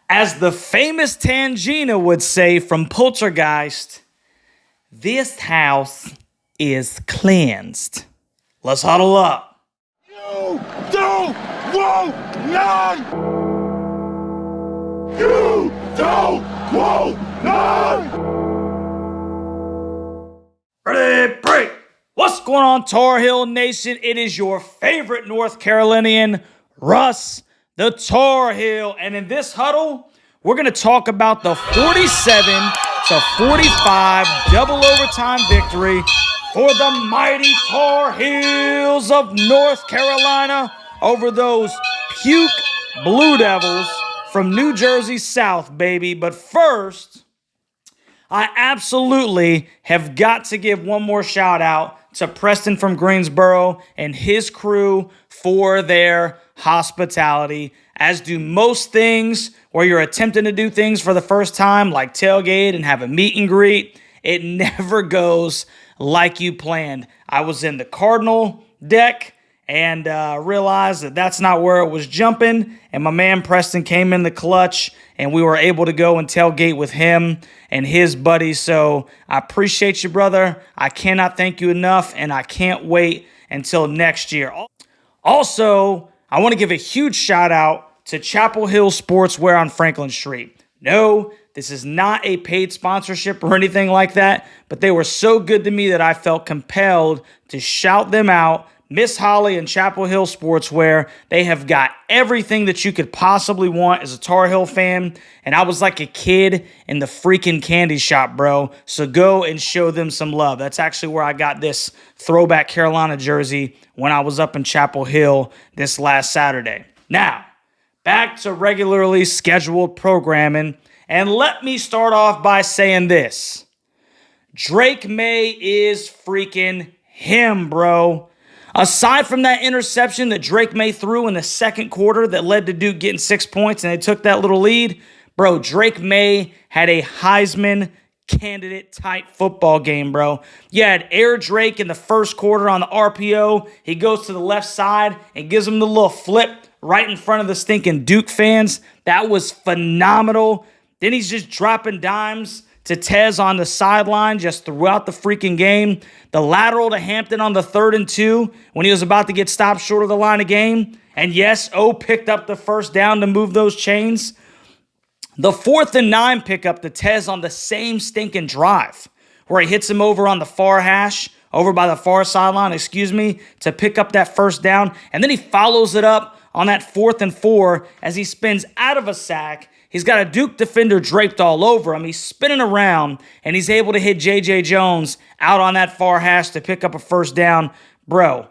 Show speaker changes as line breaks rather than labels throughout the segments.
As the famous Tangina would say from Poltergeist, this house is cleansed. Let's huddle up.
You don't want none! You don't want none!
Ready, break! What's going on, Tar Heel Nation? It is your favorite North Carolinian, Russ, the Tar Heel. And in this huddle, we're going to talk about the 47-45 double overtime victory for the mighty Tar Heels of North Carolina over those puke Blue Devils from New Jersey South, baby. But first, I absolutely have got to give one more shout out to Preston from Greensboro and his crew for their hospitality, as do most things where you're attempting to do things for the first time, like tailgate and have a meet and greet. It never goes like you planned. I was in the Cardinal deck and realized that that's not where it was jumping, and my man Preston came in the clutch, and we were able to go and tailgate with him and his buddies. So I appreciate you, brother. I cannot thank you enough, and I can't wait until next year. Also, I want to give a huge shout out to Chapel Hill Sportswear on Franklin Street. No, this is not a paid sponsorship or anything like that, but they were so good to me that I felt compelled to shout them out. Miss Holly and Chapel Hill Sportswear, they have got everything that you could possibly want as a Tar Heel fan, and I was like a kid in the freaking candy shop, bro. So go and show them some love. That's actually where I got this throwback Carolina jersey when I was up in Chapel Hill this last Saturday. Now, back to regularly scheduled programming, and let me start off by saying this. Drake Maye is freaking him, bro. Aside from that interception that Drake Maye threw in the second quarter that led to Duke getting 6 points and they took that little lead, bro, Drake Maye had a Heisman candidate type football game, bro. You had Air Drake in the first quarter on the RPO. He goes to the left side and gives him the little flip right in front of the stinking Duke fans. That was phenomenal. Then he's just dropping dimes to Tez on the sideline just throughout the freaking game. The lateral to Hampton on the 3rd and 2 when he was about to get stopped short of the line of game. And yes, O picked up the first down to move those chains. The 4th and 9 pickup to Tez on the same stinking drive where he hits him over on the far hash, over by the far sideline, to pick up that first down. And then he follows it up on that 4th and 4 as he spins out of a sack. He's got a Duke defender draped all over him. He's spinning around, and he's able to hit J.J. Jones out on that far hash to pick up a first down. Bro,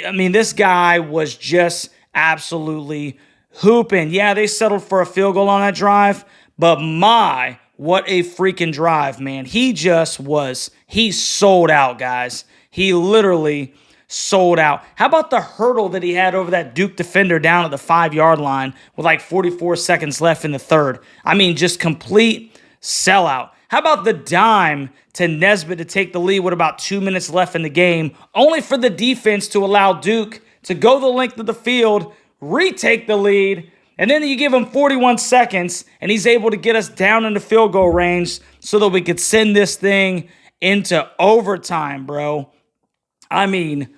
I mean, this guy was just absolutely hooping. Yeah, they settled for a field goal on that drive, but what a freaking drive, man. He sold out, guys. He literally sold out. How about the hurdle that he had over that Duke defender down at the 5-yard line with like 44 seconds left in the third? I mean, just complete sellout. How about the dime to Nesbitt to take the lead with about 2 minutes left in the game, only for the defense to allow Duke to go the length of the field, retake the lead, and then you give him 41 seconds, and he's able to get us down into field goal range so that we could send this thing into overtime, bro. I mean,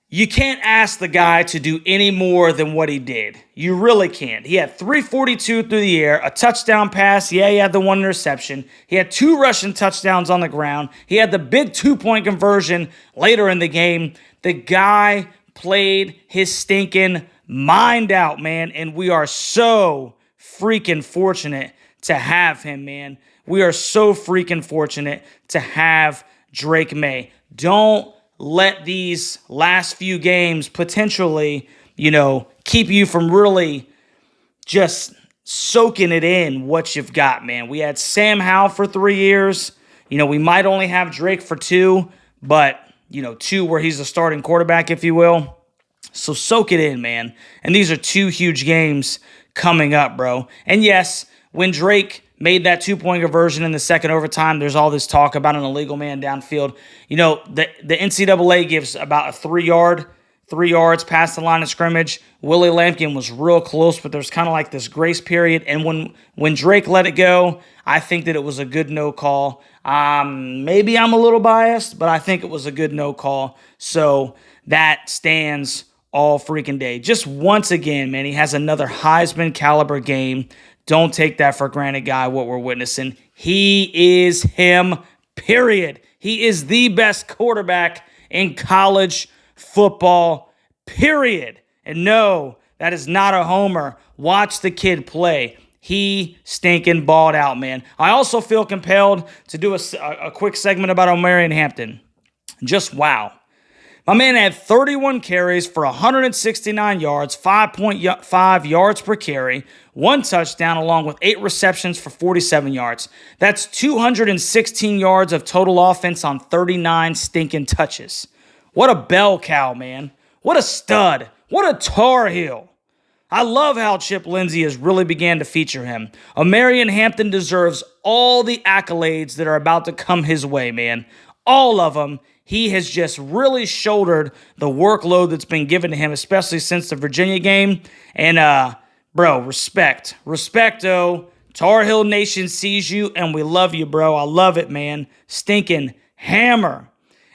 you can't ask the guy to do any more than what he did. You really can't. He had 342 through the air, a touchdown pass. Yeah, he had the one interception. He had 2 rushing touchdowns on the ground. He had the big 2-point conversion later in the game. The guy played his stinking mind out, man, and we are so freaking fortunate to have him, man. We are so freaking fortunate to have Drake Maye. Don't let these last few games potentially, keep you from really just soaking it in what you've got, man. We had Sam Howell for 3 years. We might only have Drake for 2, but, 2 where he's the starting quarterback, if you will. So soak it in, man. And these are 2 huge games coming up, bro. And yes, when Drake made that 2-point conversion in the second overtime, there's all this talk about an illegal man downfield. The NCAA gives about a 3-yard 3 yards past the line of scrimmage. Willie Lampkin was real close, but there's kind of like this grace period. And when Drake let it go, I think that it was a good no call. Maybe I'm a little biased, but I think it was a good no call. So that stands all freaking day. Just once again, man, he has another Heisman caliber game. Don't take that for granted, guy, what we're witnessing. He is him, period. He is the best quarterback in college football, period. And no, that is not a homer. Watch the kid play. He stinking balled out, man. I also feel compelled to do a quick segment about Omarion Hampton. Just wow. My man had 31 carries for 169 yards, 5.5 yards per carry, 1 touchdown, along with 8 receptions for 47 yards. That's 216 yards of total offense on 39 stinking touches. What a bell cow, man. What a stud. What a Tar Heel. I love how Chip Lindsey has really began to feature him. Omarion Hampton deserves all the accolades that are about to come his way, man. All of them. He has just really shouldered the workload that's been given to him, especially since the Virginia game. And, bro, respect. Respecto. Tar Heel Nation sees you, and we love you, bro. I love it, man. Stinking hammer.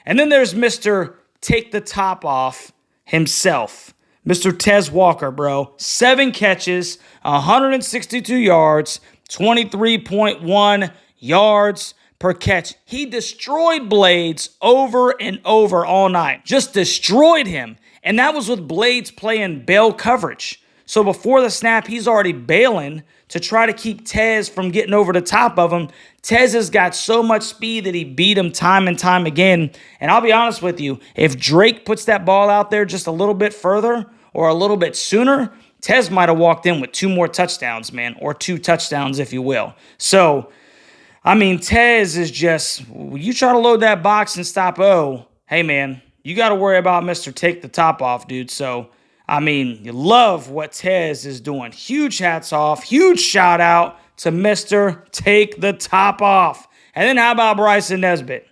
And then there's Mr. Take the Top Off himself. Mr. Tez Walker, bro. 7 catches, 162 yards, 23.1 yards per catch. He destroyed Blades over and over all night. Just destroyed him. And that was with Blades playing bail coverage. So before the snap, he's already bailing to try to keep Tez from getting over the top of him. Tez has got so much speed that he beat him time and time again. And I'll be honest with you, if Drake puts that ball out there just a little bit further or a little bit sooner, Tez might have walked in with 2 more touchdowns, man, or 2 touchdowns, if you will. So, I mean, Tez is just, you try to load that box and stop O, hey, man, you got to worry about Mr. Take the Top Off, dude. So, I mean, you love what Tez is doing. Huge hats off, huge shout out to Mr. Take the Top Off. And then how about Bryson Nesbitt?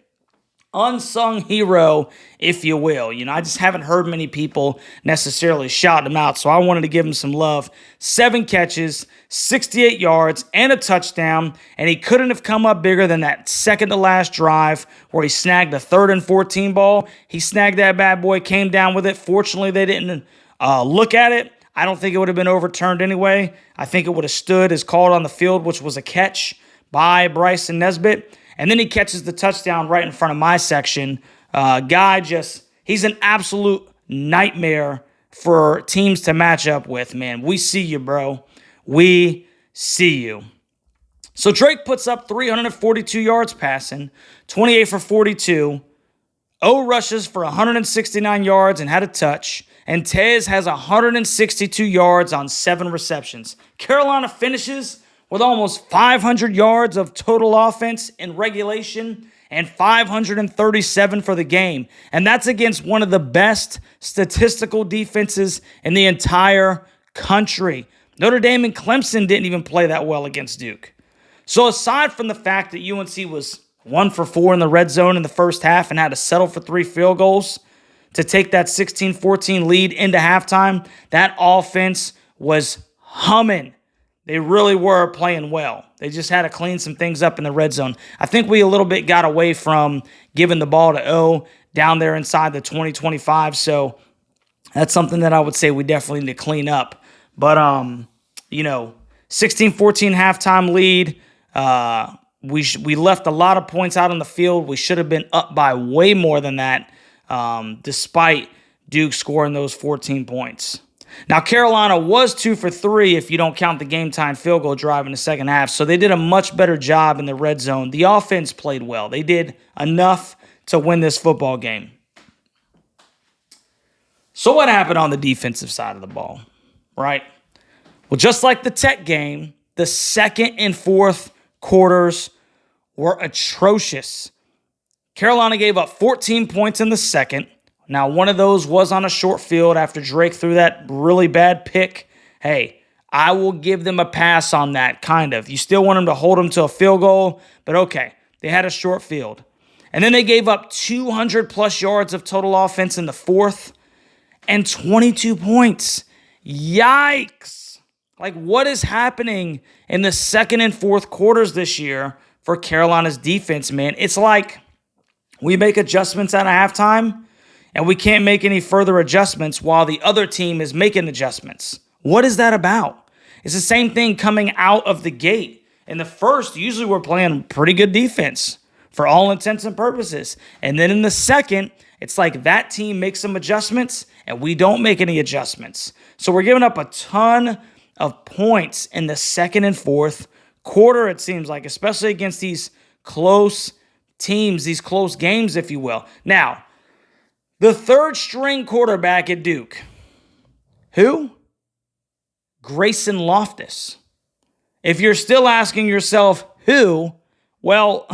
Unsung hero, if you will. You know, I just haven't heard many people necessarily shout him out, so I wanted to give him some love. 7 catches, 68 yards, and a touchdown, and he couldn't have come up bigger than that second-to-last drive where he snagged a 3rd and 14 ball. He snagged that bad boy, came down with it. Fortunately, they didn't look at it. I don't think it would have been overturned anyway. I think it would have stood as called on the field, which was a catch by Bryson Nesbitt. And then he catches the touchdown right in front of my section. He's an absolute nightmare for teams to match up with, man. We see you, bro. We see you. So Drake puts up 342 yards passing, 28 for 42. O rushes for 169 yards and had a touch. And Tez has 162 yards on 7 receptions. Carolina finishes with almost 500 yards of total offense in regulation and 537 for the game. And that's against one of the best statistical defenses in the entire country. Notre Dame and Clemson didn't even play that well against Duke. So aside from the fact that UNC was 1 for 4 in the red zone in the first half and had to settle for 3 field goals to take that 16-14 lead into halftime, that offense was humming. They really were playing well. They just had to clean some things up in the red zone. I think we a little bit got away from giving the ball to O down there inside the 20-25, so that's something that I would say we definitely need to clean up. But, 16-14 halftime lead. We left a lot of points out on the field. We should have been up by way more than that, despite Duke scoring those 14 points. Now, Carolina was 2 for 3 if you don't count the game-time field goal drive in the second half, so they did a much better job in the red zone. The offense played well. They did enough to win this football game. So what happened on the defensive side of the ball, right? Well, just like the Tech game, the second and fourth quarters were atrocious. Carolina gave up 14 points in the second. Now, one of those was on a short field after Drake threw that really bad pick. Hey, I will give them a pass on that, kind of. You still want them to hold them to a field goal, but okay, they had a short field. And then they gave up 200-plus yards of total offense in the fourth. and 22 points. Yikes. Like, what is happening in the second and fourth quarters this year for Carolina's defense, man? It's like we make adjustments at a halftime, and we can't make any further adjustments while the other team is making adjustments. What is that about? It's the same thing coming out of the gate. In the first, usually we're playing pretty good defense for all intents and purposes. And then in the second, it's like that team makes some adjustments, and we don't make any adjustments. So we're giving up a ton of points in the second and fourth quarter, it seems like, especially against these close teams, these close games, if you will. Now, the third string quarterback at Duke. Who? Grayson Loftus. If you're still asking yourself who, well,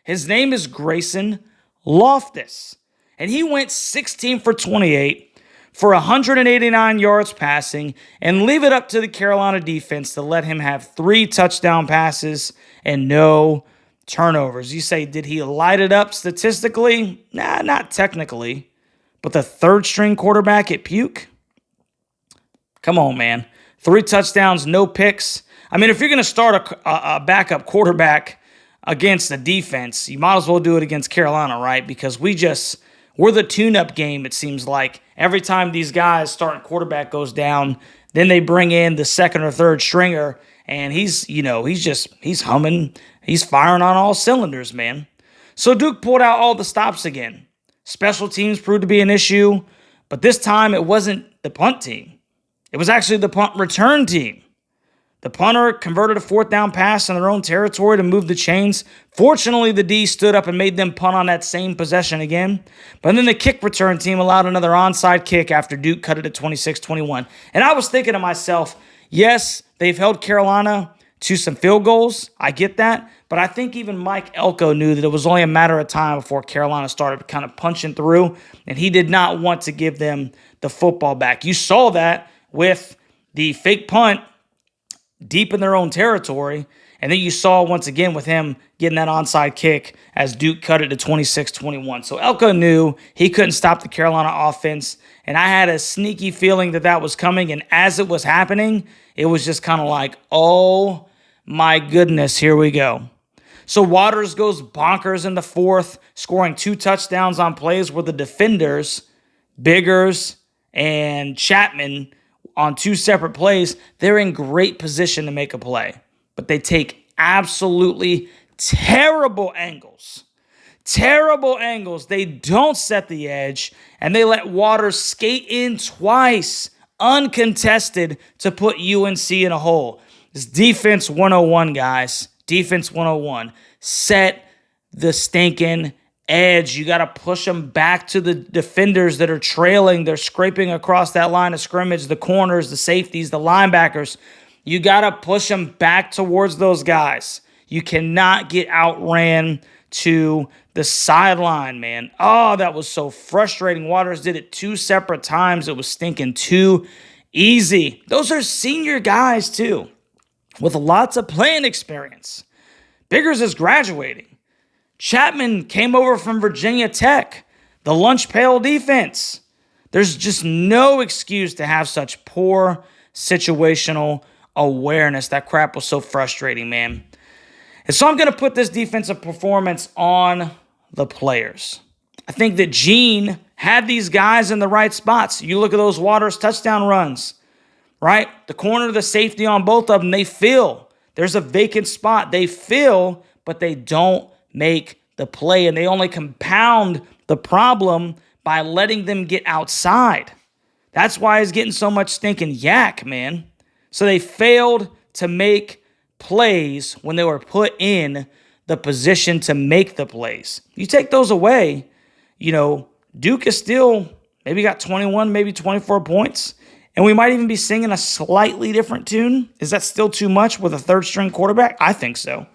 his name is Grayson Loftus. And he went 16 for 28 for 189 yards passing, and leave it up to the Carolina defense to let him have 3 touchdown passes and no turnovers. You say, did he light it up statistically? Nah, not technically. But the third string quarterback at Puke? Come on, man. 3 touchdowns, no picks. I mean, if you're going to start a backup quarterback against the defense, you might as well do it against Carolina, right? Because we're the tune-up game, it seems like. Every time these guys starting quarterback goes down, then they bring in the second or third stringer, and he's humming. He's firing on all cylinders, man. So Duke pulled out all the stops again. Special teams proved to be an issue, but this time it wasn't the punt team. It was actually the punt return team. The punter converted a 4th down pass in their own territory to move the chains. Fortunately, the D stood up and made them punt on that same possession again. But then the kick return team allowed another onside kick after Duke cut it at 26-21. And I was thinking to myself, yes, they've held Carolina to some field goals. I get that. But I think even Mike Elko knew that it was only a matter of time before Carolina started kind of punching through. And he did not want to give them the football back. You saw that with the fake punt deep in their own territory. And then you saw once again with him getting that onside kick as Duke cut it to 26-21. So Elko knew he couldn't stop the Carolina offense. And I had a sneaky feeling that that was coming. And as it was happening, it was just kind of like, oh my goodness, here we go. So Waters goes bonkers in the fourth, scoring 2 touchdowns on plays where the defenders, Biggers and Chapman, on 2 separate plays, they're in great position to make a play. But they take absolutely terrible angles. Terrible angles. They don't set the edge, and they let Waters skate in twice, uncontested, to put UNC in a hole. It's defense 101, guys. Defense 101. Set the stinking edge. You got to push them back to the defenders that are trailing. They're scraping across that line of scrimmage, the corners, the safeties, the linebackers. You got to push them back towards those guys. You cannot get outran to the sideline, man. Oh, that was so frustrating. Waters did it 2 separate times. It was stinking too easy. Those are senior guys, too, with lots of playing experience. Biggers is graduating. Chapman came over from Virginia Tech, the lunch pail defense. There's just no excuse to have such poor situational awareness. That crap was so frustrating, man. And so I'm going to put this defensive performance on the players. I think that Gene had these guys in the right spots. You look at those Waters touchdown runs, right? The corner, the safety on both of them, they fill. There's a vacant spot. They fill, but they don't make the play, and they only compound the problem by letting them get outside. That's why he's getting so much stinking yak, man. So they failed to make plays when they were put in the position to make the plays. You take those away, Duke is still maybe got 21, maybe 24 points, and we might even be singing a slightly different tune. Is that still too much with a third-string quarterback? I think so.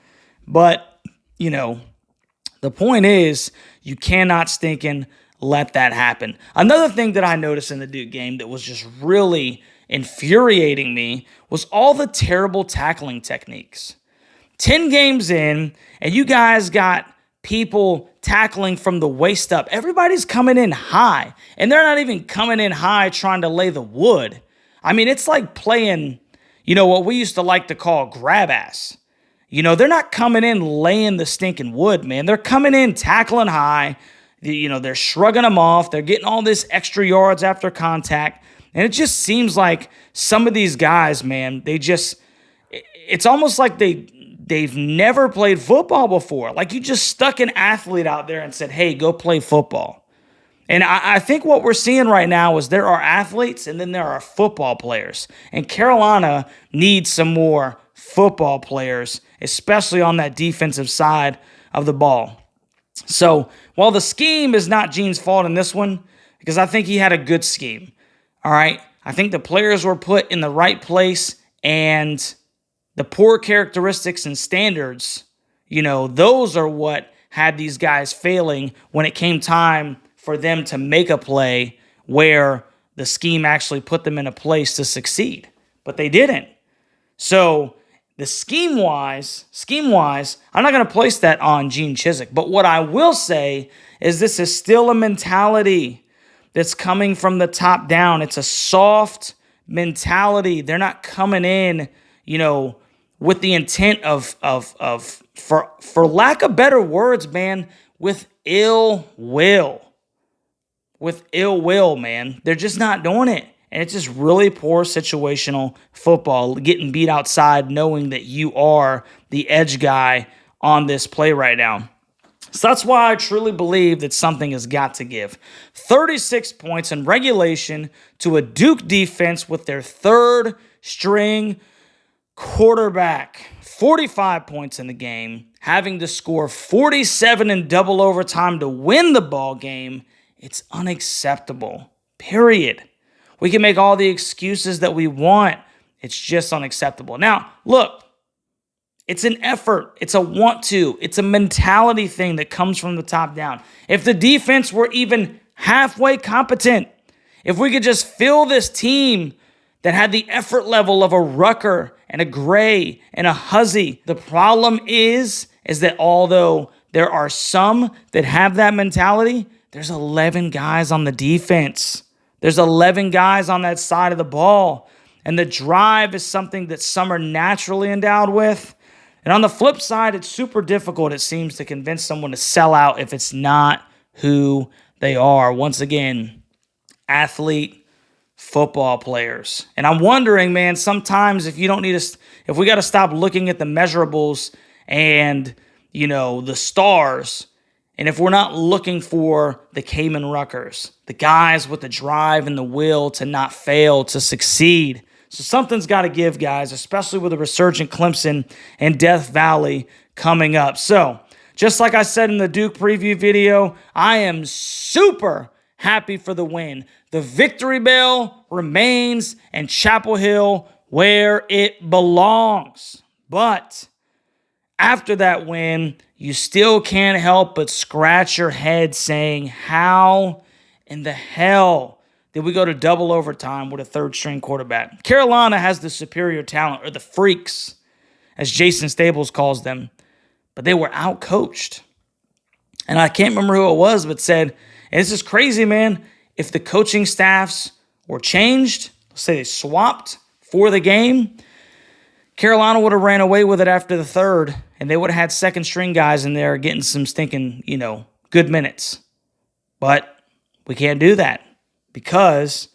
But, the point is you cannot stinking let that happen. Another thing that I noticed in the Duke game that was just really infuriating me was all the terrible tackling techniques. 10 games in, and you guys got people tackling from the waist up. Everybody's coming in high, and they're not even coming in high trying to lay the wood. I mean, it's like playing, what we used to like to call grab ass. They're not coming in laying the stinking wood, man. They're coming in tackling high. They're shrugging them off. They're getting all this extra yards after contact. And it just seems like some of these guys, man, it's almost like they've never played football before. Like you just stuck an athlete out there and said, hey, go play football. And I think what we're seeing right now is there are athletes and then there are football players. And Carolina needs some more football players, especially on that defensive side of the ball. So while the scheme is not Gene's fault in this one, because I think he had a good scheme, all right? I think the players were put in the right place, and the poor characteristics and standards, those are what had these guys failing when it came time for them to make a play where the scheme actually put them in a place to succeed. But they didn't. So the scheme-wise, I'm not going to place that on Gene Chizik. But what I will say is this is still a mentality that's coming from the top down. It's a soft mentality. They're not coming in, with the intent of for lack of better words, man, with ill will. With ill will, man. They're just not doing it. And it's just really poor situational football, getting beat outside, knowing that you are the edge guy on this play right now. So that's why I truly believe that something has got to give. 36 points in regulation to a Duke defense with their third string quarterback. 45 points in the game, having to score 47 in double overtime to win the ball game. It's unacceptable, period. We can make all the excuses that we want. It's just unacceptable. Now, look, it's an effort. It's a want to. It's a mentality thing that comes from the top down. If the defense were even halfway competent, if we could just fill this team that had the effort level of a Rucker and a Gray and a Huzzy, the problem is that although there are some that have that mentality, there's 11 guys on the defense. There's 11 guys on that side of the ball. And the drive is something that some are naturally endowed with. And on the flip side, it's super difficult, it seems, to convince someone to sell out if it's not who they are. Once again, athlete, football players. And I'm wondering, man, sometimes if we got to stop looking at the measurables and, the stars, and if we're not looking for the Cayman Ruckers, the guys with the drive and the will to not fail, to succeed. So something's got to give, guys, especially with a resurgent Clemson and Death Valley coming up. So just like I said in the Duke preview video, I am super happy for the win. The victory bell remains in Chapel Hill where it belongs. But after that win, you still can't help but scratch your head saying, how in the hell did we go to double overtime with a third-string quarterback? Carolina has the superior talent, or the freaks, as Jason Stables calls them, but they were out-coached. And I can't remember who it was, but said, and this is crazy, man, if the coaching staffs were changed, let's say they swapped for the game, Carolina would have ran away with it after the third, and they would have had second-string guys in there getting some stinking, good minutes. But we can't do that because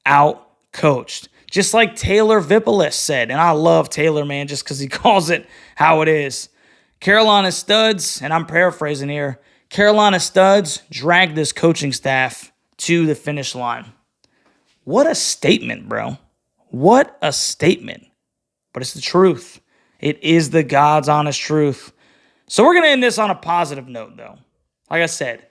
out-coached. Just like Taylor Vipolis said, and I love Taylor, man, just because he calls it how it is. Carolina studs, and I'm paraphrasing here, Carolina studs dragged this coaching staff to the finish line. What a statement, bro. What a statement. But it's the truth. It is the God's honest truth. So we're going to end this on a positive note, though. Like I said,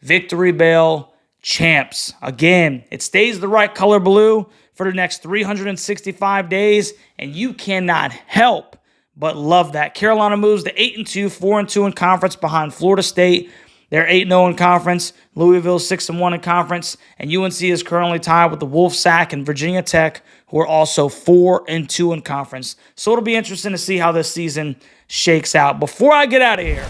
victory bell, champs. Again, it stays the right color blue for the next 365 days, and you cannot help but love that. Carolina moves to 8-2, 4-2 in conference behind Florida State. They're 8-0 in conference. Louisville 6-1 in conference. And UNC is currently tied with the Wolfsack and Virginia Tech, who are also 4-2 in conference. So it'll be interesting to see how this season shakes out. Before I get out of here,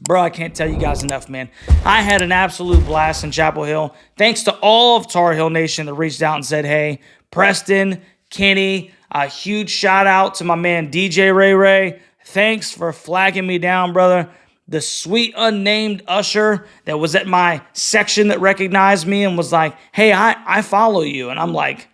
Bro, I can't tell you guys enough, man. I had an absolute blast in Chapel Hill. Thanks to all of Tar Heel Nation that reached out and said, hey, Preston, Kenny, a huge shout out to my man DJ Ray Ray. Thanks for flagging me down, brother. The sweet unnamed usher that was at my section that recognized me and was like, hey, I follow you. And I'm like,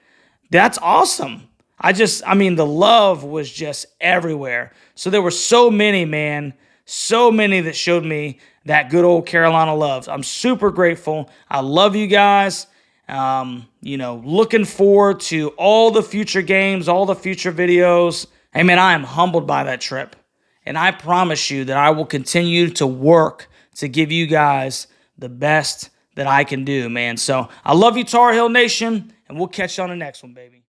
that's awesome. I mean, the love was just everywhere. So there were so many, man, so many that showed me that good old Carolina love. I'm super grateful. I love you guys. Looking forward to all the future games, all the future videos. Hey, man, I am humbled by that trip. And I promise you that I will continue to work to give you guys the best that I can do, man. So I love you, Tar Heel Nation, and we'll catch you on the next one, baby.